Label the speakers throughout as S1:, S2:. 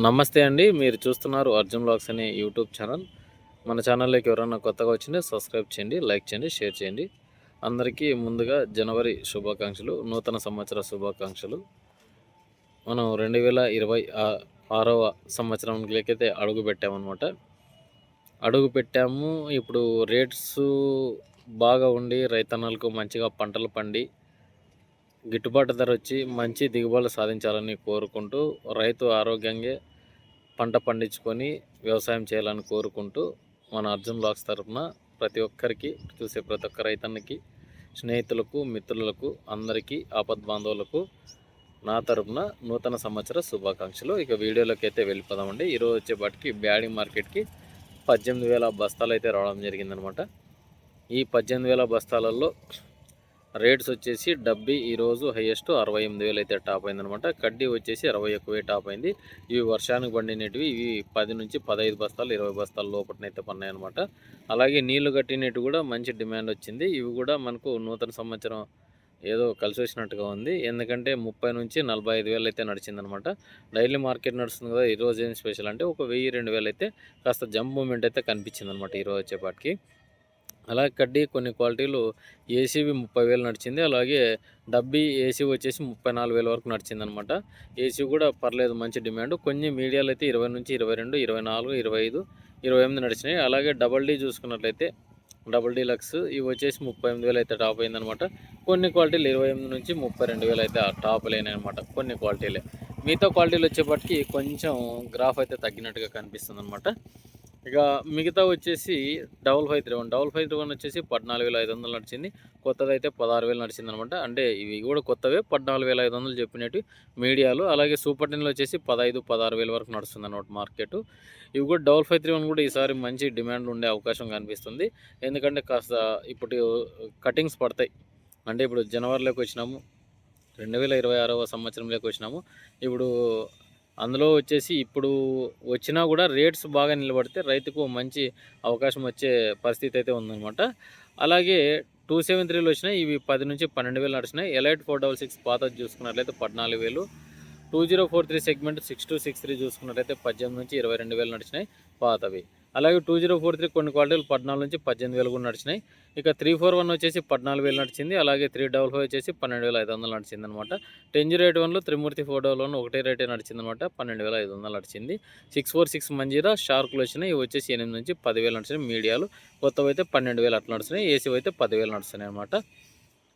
S1: నమస్తే అండి. మీరు చూస్తున్నారు అర్జున్ వ్లాగ్స్ అనే యూట్యూబ్ ఛానల్. మన ఛానల్లోకి ఎవరైనా కొత్తగా వచ్చింటే సబ్స్క్రైబ్ చేయండి, లైక్ చేయండి, షేర్ చేయండి. అందరికీ ముందుగా జనవరి శుభాకాంక్షలు, నూతన సంవత్సర శుభాకాంక్షలు. మనం 2026వ సంవత్సరంలోకైతే అడుగు పెట్టామన్నమాట. అడుగు పెట్టాము. ఇప్పుడు రేట్స్ బాగా ఉండి రైతన్నలకు మంచిగా పంటలు పండి గిట్టుబాటు ధర వచ్చి మంచి దిగుబడులు సాధించాలని కోరుకుంటూ రైతు ఆరోగ్యంగా పంట పండించుకొని వ్యవసాయం చేయాలని కోరుకుంటూ మన అర్జున్ వ్లాగ్స్ తరఫున ప్రతి ఒక్కరికి చూసే ప్రతి ఒక్క రైతన్నకి, స్నేహితులకు, మిత్రులకు, అందరికీ ఆపద్బాంధవులకు నా తరఫున నూతన సంవత్సర శుభాకాంక్షలు. ఇక వీడియోలోకి అయితే వెళ్ళిపోదామండి. ఈరోజు వచ్చేపాటికి బ్యాడీ మార్కెట్కి 18,000 బస్తాలు అయితే రావడం జరిగిందనమాట. ఈ 18,000 బస్తాలలో రేట్స్ వచ్చేసి డబ్బీ ఈరోజు హైయెస్ట్ 68,000 అయితే టాప్ అయిందనమాట. కడ్డీ వచ్చేసి 21,000 టాప్ అయింది. ఇవి వర్షానికి పండినవి. ఇవి 10 నుంచి 15 బస్తాలు 20 బస్తాల లోపలనైతే పన్నాయన్నమాట. అలాగే నీళ్లు కట్టినట్టు కూడా మంచి డిమాండ్ వచ్చింది. ఇవి కూడా మనకు నూతన సంవత్సరం ఏదో కలిసి వచ్చినట్టుగా ఉంది. ఎందుకంటే 30 నుంచి 45,000 అయితే నడిచిందనమాట. డైలీ మార్కెట్ నడుస్తుంది కదా. ఈరోజు ఏం స్పెషల్ అంటే ఒక 1000-2000 అయితే కాస్త జంప్ మూమెంట్ అయితే కనిపించిందనమాట ఈరోజు వచ్చేపాటికి. అలాగే కడ్డీ కొన్ని క్వాలిటీలు ఏసీవి 30,000 నడిచింది. అలాగే డబ్బీ ఏసీ వచ్చేసి 34,000 వరకు నడిచిందనమాట. ఏసీ కూడా పర్లేదు, మంచి డిమాండ్. కొన్ని మీడియాలు అయితే 20 నుంచి 22, 24, 25, 28 నడిచినాయి. అలాగే డబల్ డీ చూసుకున్నట్లయితే డబుల్ డీలక్స్ ఇవి వచ్చేసి 38,000 అయితే టాప్ అయిందనమాట. కొన్ని క్వాలిటీలు 28 నుంచి 32,000 అయితే టాప్ అయినాయి అనమాట. కొన్ని క్వాలిటీలే. మిగతా క్వాలిటీలు వచ్చేప్పటికి కొంచెం గ్రాఫ్ అయితే తగ్గినట్టుగా కనిపిస్తుంది అనమాట. ఇక మిగతా వచ్చేసి 5531 వచ్చేసి 14,500 నడిచింది. కొత్తది అయితే 16,000 నడిచింది అనమాట. అంటే ఇవి కూడా కొత్తవే 14,500 చెప్పినట్టు మీడియాలు. అలాగే సూపర్ 10లో వచ్చేసి 15,000-16,000 వరకు నడుస్తుంది అనమాట మార్కెట్. ఇవి కూడా 5531 కూడా ఈసారి మంచి డిమాండ్ ఉండే అవకాశం కనిపిస్తుంది. ఎందుకంటే కాస్త ఇప్పుడు కటింగ్స్ పడతాయి. అంటే ఇప్పుడు జనవరిలోకి వచ్చినాము, 2026వ సంవత్సరంలోకి వచ్చినాము. ఇప్పుడు అందులో వచ్చేసి ఇప్పుడు వచ్చినా కూడా రేట్స్ బాగా నిలబడితే రైతుకు మంచి అవకాశం వచ్చే పరిస్థితి అయితే ఉందన్నమాట. అలాగే 273లో వచ్చినాయి. ఇవి 10 నుంచి 12,000 నడిచినాయి. ఎలైట్ 466 పాతది చూసుకున్నట్లయితే 14,000. 2043 సెగ్మెంట్ 6263 చూసుకున్నట్లయితే 18 నుంచి 22,000 నడిచినాయి పాతవి. అలాగే 2043 కొన్ని క్వాలిటీలు 14 నుంచి 18,000 కూడా నడిచినాయి. ఇక 341 వచ్చేసి 14,000 నడిచింది. అలాగే 355 వచ్చేసి 12,500 నడిచింది అనమాట. 1008 త్రిమూర్తి 411 ఒకటే రేటే నడిచింది అనమాట. 12,500 నడిచింది. 646 మంజీరా షార్కులు వచ్చినాయి. ఇవి వచ్చేసి 8 నుంచి 10,000 నడిచినాయి. మీడియాలు కొత్తవి అయితే 12,000 అట్లా నడుస్తున్నాయి. ఏసీ అయితే 10,000 నడుస్తున్నాయి అనమాట.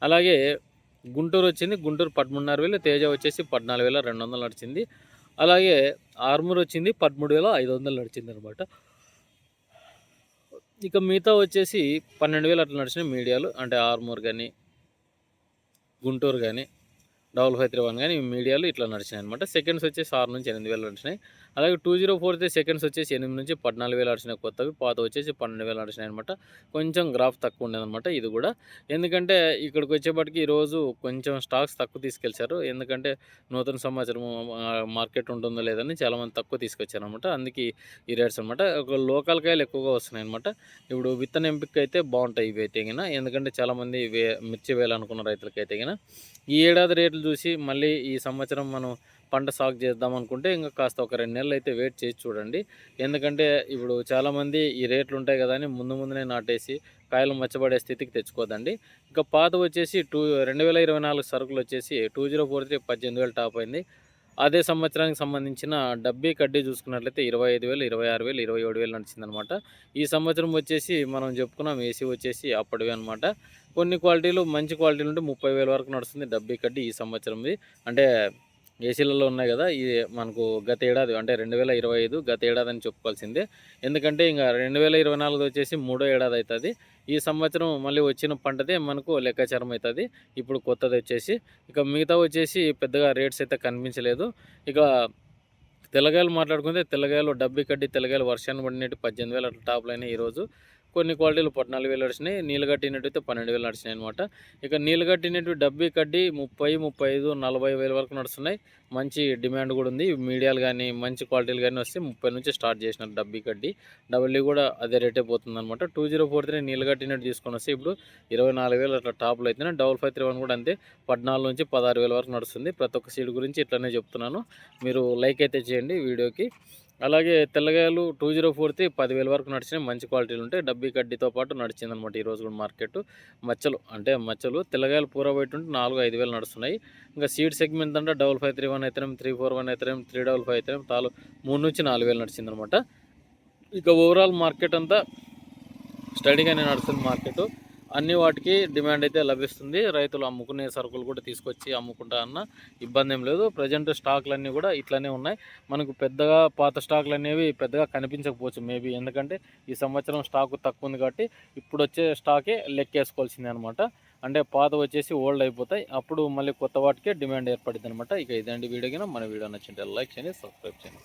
S1: అలాగే గుంటూరు వచ్చింది. గుంటూరు 13,500. తేజ వచ్చేసి 14,200 నడిచింది. అలాగే ఆర్మూర్ వచ్చింది 13,500 నడిచింది అనమాట. ఇక మిగతా వచ్చేసి 12,000 అట్లా నడిచినాయి మీడియాలు. అంటే ఆర్మూర్ కానీ, గుంటూరు కానీ, 5531 కానీ మీడియాలు ఇట్లా నడిచినాయి అనమాట. సెకండ్స్ వచ్చేసి 6 నుంచి 8,000 నడిచినాయి. అలాగే 2043 సెకండ్స్ వచ్చేసి 8 నుంచి 14,000 నడిచినాయి కొత్తవి. పాత వచ్చేసి 12,000 నడిచినాయి అనమాట. కొంచెం గ్రాఫ్ తక్కువ ఉండేదన్నమాట ఇది కూడా. ఎందుకంటే ఇక్కడికి వచ్చేప్పటికి ఈరోజు కొంచెం స్టాక్స్ తక్కువ తీసుకెళ్చారు. ఎందుకంటే నూతన సంవత్సరం మార్కెట్ ఉంటుందో లేదని చాలామంది తక్కువ తీసుకొచ్చారనమాట. అందుకే ఈ రేట్స్ అనమాట. ఒక లోకల్ కాయలు ఎక్కువగా వస్తున్నాయి అనమాట. ఇప్పుడు విత్తన ఎంపిక అయితే బాగుంటాయి ఇవి అయితే గిన. ఎందుకంటే చాలామంది మిర్చి వేయాలనుకున్న రైతులకైతే గిన ఈ ఏడాది రేట్లు చూసి మళ్ళీ ఈ సంవత్సరం మనం పంట సాగు చేద్దాం అనుకుంటే ఇంకా కాస్త ఒక 2 నెలలు అయితే వెయిట్ చేసి చూడండి. ఎందుకంటే ఇప్పుడు చాలామంది ఈ రేట్లు ఉంటాయి కదా అని ముందునే నాటేసి కాయలు మచ్చబడే స్థితికి తెచ్చుకోదండి. ఇంకా పాత వచ్చేసి 2024 సరుకులు వచ్చేసి 2043 18,000 టాప్ అయింది. అదే సంవత్సరానికి సంబంధించిన డబ్బీ కడ్డీ చూసుకున్నట్లయితే 25,000, 26,000, 27,000 నడిచిందనమాట. ఈ సంవత్సరం వచ్చేసి మనం చెప్పుకున్నాం ఏసీ వచ్చేసి అప్పటివే అనమాట. కొన్ని క్వాలిటీలు మంచి క్వాలిటీలు ఉంటే 30,000 వరకు నడుస్తుంది డబ్బీ కడ్డీ ఈ సంవత్సరంది. అంటే ఏసీలలో ఉన్నాయి కదా. ఇది మనకు గత ఏడాది అంటే 2025 గత ఏడాది అని చెప్పుకోవాల్సిందే. ఎందుకంటే ఇంకా 2024 వచ్చేసి మూడో ఏడాది అవుతుంది. ఈ సంవత్సరం మళ్ళీ వచ్చిన పంటదే మనకు లెక్కాచారం అవుతుంది. ఇప్పుడు కొత్తది వచ్చేసి ఇక మిగతా వచ్చేసి పెద్దగా రేట్స్ అయితే కనిపించలేదు. ఇక తెల్లగాయలు మాట్లాడుకుంటే తెల్లగాయలు డబ్బీ కడ్డీ తెల్లగాయలు వర్షాన్ని పడినట్టు 18,000 అట్లా టాప్లు అయినాయి ఈరోజు. కొన్ని క్వాలిటీలు 14,000 నడిచినాయి. నీళ్ళగట్టినట్టు అయితే 12,000 నడిచినాయి అనమాట. ఇక నీళ్ళగట్టినట్టు డబ్బీ కడ్డీ 30, 35, 40,000 వరకు నడుస్తున్నాయి. మంచి డిమాండ్ కూడా ఉంది. మీడియాలు కానీ మంచి క్వాలిటీలు కానీ వస్తే 30 నుంచి స్టార్ట్ చేసినారు డబ్బీ కడ్డీ. డబ్ల్యూ కూడా అదే రేటే పోతుంది అనమాట. 2043 నీళ్ళగట్టినట్టు తీసుకొని వస్తే ఇప్పుడు 24,000 అట్లా టాప్లో అయితే 5531 కూడా అంతే 14 నుంచి 16,000 వరకు నడుస్తుంది. ప్రతి ఒక్క సీడ్ గురించి ఇట్లనే చెప్తున్నాను. మీరు లైక్ అయితే చేయండి వీడియోకి. అలాగే తెల్లగాయలు 2043 10,000 వరకు నడిచినాయి. మంచి క్వాలిటీలు ఉంటాయి. డబ్బీ కడ్డీతో పాటు నడిచిందనమాట ఈరోజు కూడా మార్కెట్. మచ్చలు తెల్లగాయలు పూర బయట ఉంటే 4-5,000 నడుస్తున్నాయి. ఇంకా సీడ్ సెగ్మెంట్ అంటే 5531 అయితేనేం 341 అయితేనేం 355 అయితేనేం 3 నుంచి 4,000 నడిచిందనమాట. ఇక ఓవరాల్ మార్కెట్ అంతా స్టడీగానే నడుస్తుంది మార్కెట్. అన్ని వాటికి డిమాండ్ అయితే లభిస్తుంది. రైతులు అమ్ముకునే సరుకులు కూడా తీసుకొచ్చి అమ్ముకుంటా అన్న ఇబ్బంది ఏం లేదు. ప్రజెంట్ స్టాక్లన్నీ కూడా ఇట్లనే ఉన్నాయి. మనకు పెద్దగా పాత స్టాక్లు అనేవి పెద్దగా కనిపించకపోవచ్చు మేబీ, ఎందుకంటే ఈ సంవత్సరం స్టాక్ తక్కువ ఉంది కాబట్టి ఇప్పుడు వచ్చే స్టాకే లెక్కేసుకోవాల్సిందే అనమాట. అంటే పాత వచ్చేసి ఓల్డ్ అయిపోతాయి, అప్పుడు మళ్ళీ కొత్త వాటికే డిమాండ్ ఏర్పడుతుంది అనమాట. ఇక ఇదండి వీడియో. మన వీడియో నచ్చింటే లైక్ చేయండి, సబ్స్క్రైబ్ చేయండి.